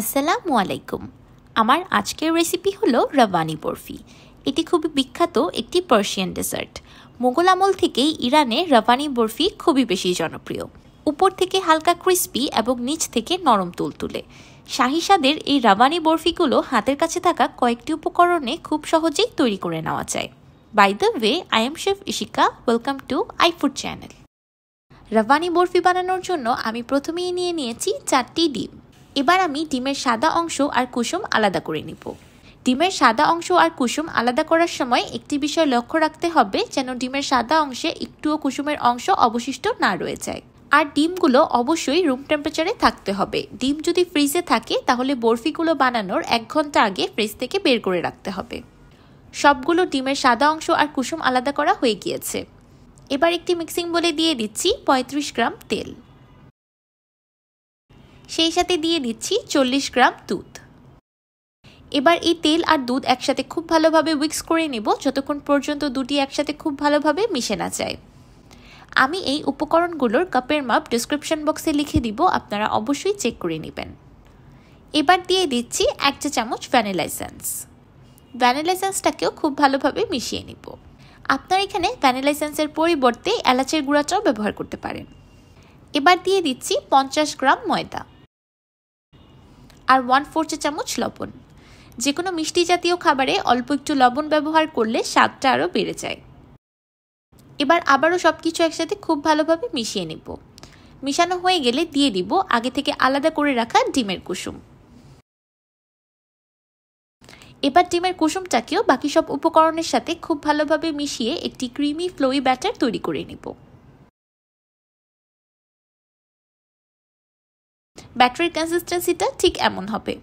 আসসালামু আলাইকুম। আমার আজকের রেসিপি হলো রাভানি বরফি। এটি খুবই বিখ্যাত একটি পার্সিয়ান ডেজার্ট। মোগল আমল থেকেই ইরানে রাভানি বরফি খুবই বেশি জনপ্রিয়। উপর থেকে হালকা ক্রিস্পি এবং নিচ থেকে নরম তুলতুলে শাহী স্বাদের এই রাভানি বরফিগুলো হাতের কাছে থাকা কয়েকটি উপকরণে খুব সহজেই তৈরি করে নেওয়া যায়। By the way, I am chef Ishika. Welcome to iFood channel. রাভানি বরফি বানানোর জন্য আমি প্রথমেই নিয়েছি 4টি ডিম। এবার আমি ডিমের সাদা অংশ আর কুসুম আলাদা করে নিব। ডিমের সাদা অংশ আর কুসুম আলাদা করার সময় একটি বিষয় লক্ষ্য রাখতে হবে যেন ডিমের সাদা অংশে একটুও কুসুমের অংশ অবশিষ্ট না রয়ে যায়। আর ডিমগুলো অবশ্যই রুম টেম্পারেচারে থাকতে হবে। ডিম যদি ফ্রিজে থাকে তাহলে বরফিগুলো বানানোর 1 ঘন্টা আগে ফ্রিজ থেকে বের করে রাখতে হবে। সবগুলো ডিমের সাদা অংশ আর কুসুম আলাদা করা হয়ে গিয়েছে। এবার একটি মিক্সিং বোলে দিয়ে দিচ্ছি 35 গ্রাম তেল। সেই সাথে দিয়ে দিচ্ছি 40 গ্রাম দুধ। এবার এই তেল আর দুধ একসাথে খুব ভালোভাবে উইক্স করে নেব যতক্ষণ পর্যন্ত দুটি একসাথে খুব ভালোভাবে মিশে না যায়। আমি এই উপকরণগুলোর কাপের মাপ ডেসক্রিপশন বক্সে লিখে দিব, আপনারা অবশ্যই চেক করে নেবেন। এবার দিয়ে দিচ্ছি 1 চা চামচ ভ্যানিলা এসেন্স। ভ্যানিলা এসেন্সটাকেও খুব ভালোভাবে মিশিয়ে নিব। আপনারা এখানে ভ্যানিলা এসেন্সের পরিবর্তে এলাচের গুঁড়াটাও ব্যবহার করতে পারেন। এবার দিয়ে দিচ্ছি 50 গ্রাম ময়দা আর 1/4 চা চামচ লবণ। যে কোনো মিষ্টি জাতীয় খাবারে অল্প একটু লবণ ব্যবহার করলে স্বাদটা আরও বেড়ে যায়। এবার আবারও সব কিছু একসাথে খুব ভালোভাবে মিশিয়ে নেব। মিশানো হয়ে গেলে দিয়ে দিব আগে থেকে আলাদা করে রাখা ডিমের কুসুম। এবার ডিমের কুসুমটাকেও বাকি সব উপকরণের সাথে খুব ভালোভাবে মিশিয়ে একটি ক্রিমি ফ্লোয়ি ব্যাটার তৈরি করে নেব। ব্যাটারির কনসিস্টেন্সিটা ঠিক এমন হবে।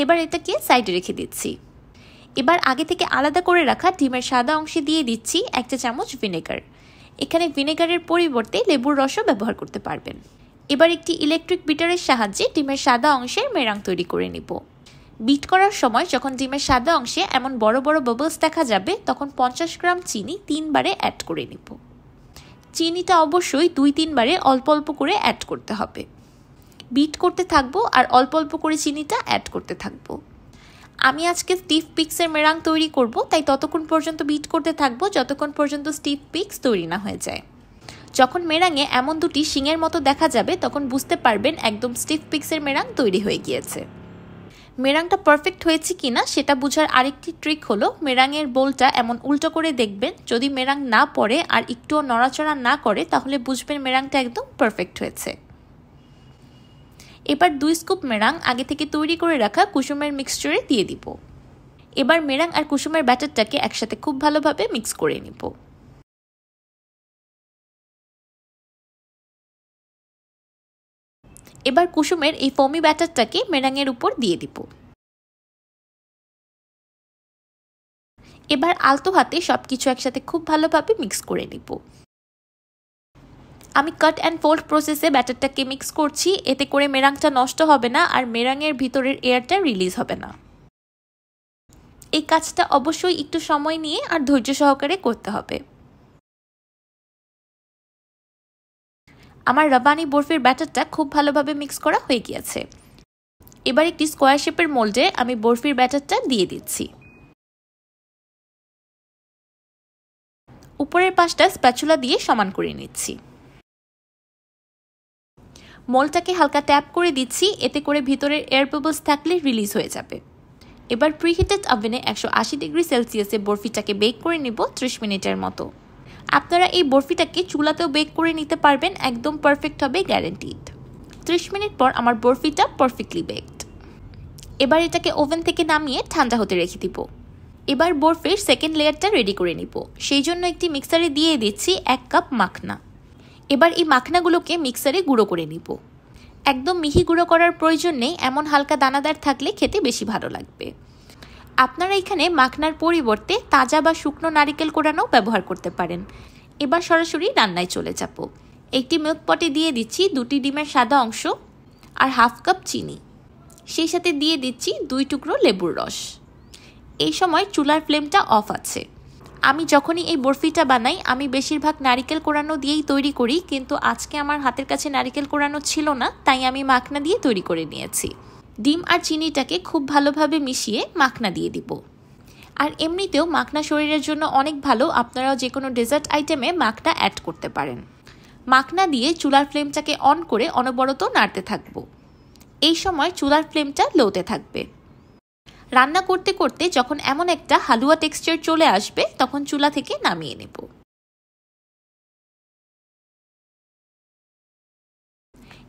এবার এটাকে সাইডে রেখে দিচ্ছি। এবার আগে থেকে আলাদা করে রাখা ডিমের সাদা অংশে দিয়ে দিচ্ছি 1 চা চামচ ভিনেগার। এখানে ভিনেগারের পরিবর্তে লেবুর রসও ব্যবহার করতে পারবেন। এবার একটি ইলেকট্রিক বিটারের সাহায্যে ডিমের সাদা অংশের মেরাং তৈরি করে নিব। বিট করার সময় যখন ডিমের সাদা অংশে এমন বড় বড় বাবলস দেখা যাবে তখন 50 গ্রাম চিনি 3 বারে অ্যাড করে নিব। চিনিটা অবশ্যই 2-3 বারে অল্প অল্প করে অ্যাড করতে হবে। বিট করতে থাকবো আর অল্প অল্প করে চিনিটা অ্যাড করতে থাকবো। আমি আজকে স্টিফ পিক্সের মেরাং তৈরি করব, তাই ততক্ষণ পর্যন্ত বিট করতে থাকবো যতক্ষণ পর্যন্ত স্টিফ পিক্স তৈরি না হয়ে যায়। যখন মেরাঙে এমন দুটি শিঙের মতো দেখা যাবে তখন বুঝতে পারবেন একদম স্টিফ পিক্সের মেরাং তৈরি হয়ে গিয়েছে। মেরাংটা পারফেক্ট হয়েছে কিনা সেটা বোঝার আরেকটি ট্রিক হলো মেরাঙের বোলটা এমন উল্টো করে দেখবেন। যদি মেরাং না পড়ে আর একটুও নড়াচড়া না করে তাহলে বুঝবেন মেরাংটা একদম পারফেক্ট হয়েছে। এবার 2 স্কুপ মেরাং আগে থেকে তৈরি করে রাখা কুসুমের মিক্সচারে দিয়ে দিব। এবার মেরাং আর কুসুমের ব্যাটারটাকে একসাথে খুব ভালোভাবে মিক্স করে নিব। এবার কুসুমের এই ফোমি ব্যাটারটাকে মেরাঙের উপর দিয়ে দিব। এবার আলতো হাতে সবকিছু একসাথে খুব ভালোভাবে মিক্স করে নিব। আমি কাট অ্যান্ড ফোল্ড প্রসেসে ব্যাটারটাকে মিক্স করছি, এতে করে মেরাংটা নষ্ট হবে না আর মেরাঙের ভিতরের এয়ারটা রিলিজ হবে না। এই কাজটা অবশ্যই একটু সময় নিয়ে আর ধৈর্য সহকারে করতে হবে। আমার রাভানি বরফির ব্যাটারটা খুব ভালোভাবে মিক্স করা হয়ে গিয়েছে। এবার একটি স্কোয়ার শেপের মোল্ডে আমি বরফির ব্যাটারটা দিয়ে দিচ্ছি। উপরের পাশটা স্প্যাচুলা দিয়ে সমান করে নিচ্ছি। মোল্ডটাকে হালকা ট্যাপ করে দিচ্ছি, এতে করে ভিতরের এয়ার বাবলস থাকলে রিলিজ হয়ে যাবে। এবার প্রিহিটেড ওভেনে 180 ডিগ্রি সেলসিয়াসে বরফিটাকে বেক করে নিব 30 মিনিটের মতো। আপনারা এই বরফিটাকে চুলাতেও বেক করে নিতে পারবেন, একদম পারফেক্ট হবে, গ্যারান্টিড। 30 মিনিট পর আমার বরফিটা পারফেক্টলি বেকড। এবার এটাকে ওভেন থেকে নামিয়ে ঠান্ডা হতে রেখে দিব। এবার বরফির সেকেন্ড লেয়ারটা রেডি করে নিব। সেই জন্য একটি মিক্সারে দিয়ে দিচ্ছি 1 কাপ মাখনা। এবার এই মাখনাগুলোকে মিক্সারে গুঁড়ো করে নিব। একদম মিহি গুঁড়ো করার প্রয়োজন নেই, এমন হালকা দানাদার থাকলে খেতে বেশি ভালো লাগবে। আপনারা এখানে মাখনার পরিবর্তে তাজা বা শুকনো নারিকেল কোড়ানো ব্যবহার করতে পারেন। এবার সরাসরি রান্নায় চলে যাব। একটি মিল্ক পটে দিয়ে দিচ্ছি 2টি ডিমের সাদা অংশ আর 1/2 কাপ চিনি। সেই সাথে দিয়ে দিচ্ছি 2 টুকরো লেবুর রস। এই সময় চুলার ফ্লেমটা অফ আছে। আমি যখনই এই বরফিটা বানাই আমি বেশিরভাগ নারিকেল কোড়ানো দিয়েই তৈরি করি, কিন্তু আজকে আমার হাতের কাছে নারিকেল কোড়ানো ছিল না, তাই আমি মাখনা দিয়ে তৈরি করে নিয়েছি। ডিম আর চিনিটাকে খুব ভালোভাবে মিশিয়ে মাখনা দিয়ে দিব। আর এমনিতেও মাখনা শরীরের জন্য অনেক ভালো, আপনারাও যে কোনো ডেজার্ট আইটেমে মাখনা অ্যাড করতে পারেন। মাখনা দিয়ে চুলার ফ্লেমটাকে অন করে অনবরত নাড়তে থাকবো। এই সময় চুলার ফ্লেমটা লোতে থাকবে। রান্না করতে করতে যখন এমন একটা হালুয়া টেক্সচার চলে আসবে তখন চুলা থেকে নামিয়ে নেব।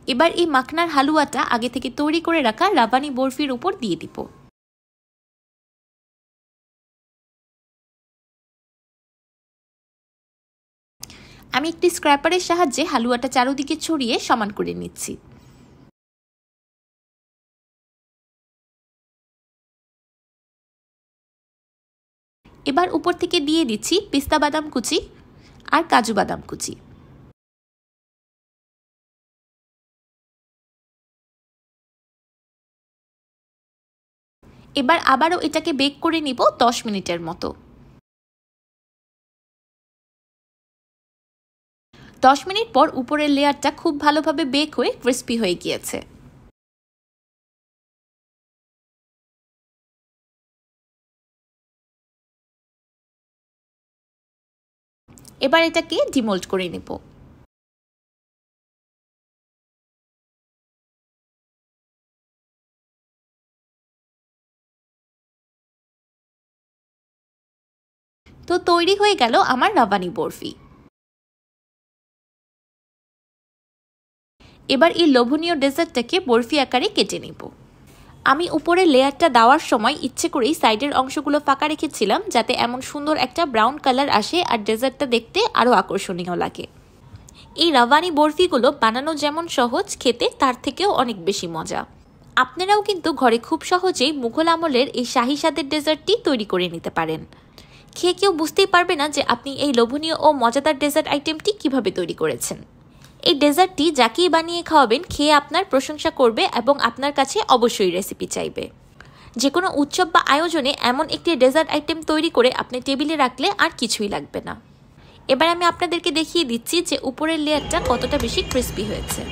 এবার এই মাখনার হালুয়াটা আগে থেকে তৈরি করে রাখা রাভানি বরফির উপর দিয়ে দিব। আমি একটি স্ক্র্যাপারের সাহায্যে হালুয়াটা চারদিকে ছড়িয়ে সমান করে নিচ্ছি। এবার উপর থেকে দিয়ে দিচ্ছি পিস্তা বাদাম কুচি আর কাজু বাদাম কুচি। এবার আবারও এটাকে বেক করে নিব 10 মিনিটের মতো। 10 মিনিট পর উপরের লেয়ারটা খুব ভালোভাবে বেক হয়ে ক্রিস্পি হয়ে গিয়েছে। এবার এটাকে ডিমোল্ড করে নেব। তো তৈরি হয়ে গেল আমার রাভানি বরফি। এবার এই লোভনীয় ডেজার্টটাকে বরফি আকারে কেটে নেব। আমি উপরের লেয়ারটা দেওয়ার সময় ইচ্ছে করেই সাইডের অংশগুলো ফাঁকা রেখেছিলাম, যাতে এমন সুন্দর একটা ব্রাউন কালার আসে আর ডেজার্টটা দেখতে আরও আকর্ষণীয় লাগে। এই রাভানি বরফিগুলো বানানো যেমন সহজ, খেতে তার থেকেও অনেক বেশি মজা। আপনারাও কিন্তু ঘরে খুব সহজেই মুঘল আমলের এই শাহী স্বাদের ডেজার্টটি তৈরি করে নিতে পারেন। খেয়ে কেউ বুঝতেই পারবে না যে আপনি এই লোভনীয় ও মজাদার ডেজার্ট আইটেমটি কিভাবে তৈরি করেছেন। এই ডেজার্টটি যাকেই বানিয়ে খাওয়াবেন খেয়ে আপনার প্রশংসা করবে এবং আপনার কাছে অবশ্যই রেসিপি চাইবে। যে কোনো উৎসব বা আয়োজনে এমন একটি ডেজার্ট আইটেম তৈরি করে আপনি টেবিলে রাখলে আর কিছুই লাগবে না। এবার আমি আপনাদেরকে দেখিয়ে দিচ্ছি যে উপরের লেয়ারটা কতটা বেশি ক্রিস্পি হয়েছে।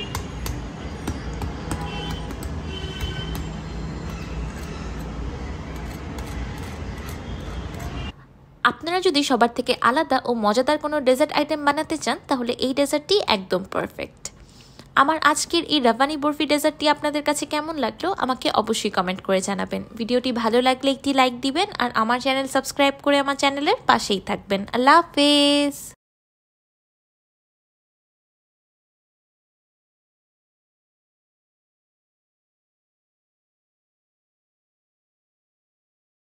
আপনারা যদি সবার থেকে আলাদা ও মজাদার কোনো ডেজার্ট আইটেম বানাতে চান তাহলে এই ডেজার্টটি একদম পারফেক্ট। আমার আজকের এই রাভানি বরফি ডেজার্টটি আপনাদের কাছে কেমন লাগলো আমাকে অবশ্যই কমেন্ট করে জানাবেন। ভিডিওটি ভালো লাগলে একটি লাইক দিবেন আর আমার চ্যানেল সাবস্ক্রাইব করে আমার চ্যানেলের পাশেই থাকবেন। আল্লাহ হাফেজ।